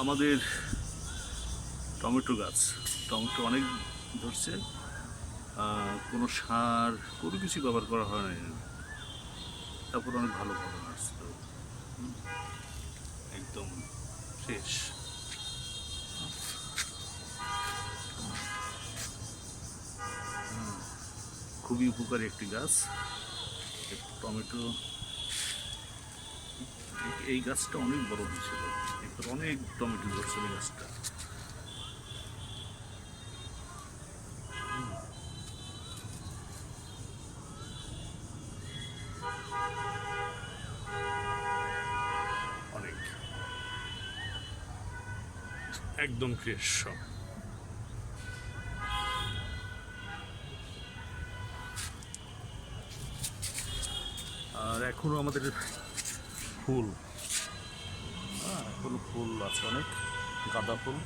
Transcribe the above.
আমাদের টমেটো গাছ, টমেটো অনেক ধরছে। কোনো সার কোনো কিছু ব্যবহার করা হয় না, তারপর অনেক ভালো ফলন আসছিল। একদম ফ্রেশ। খুবই উপকারী একটি গাছ টমেটো। এই গাছটা অনেক বড় হয়েছিল, এরপর অনেক টমেটো ধরছিল এই গাছটা। অনেক একদম ফ্রেশ সব। আর এখনো আমাদের ফুল, এখনো ফুল আছে অনেক, গাঁদা ফুল।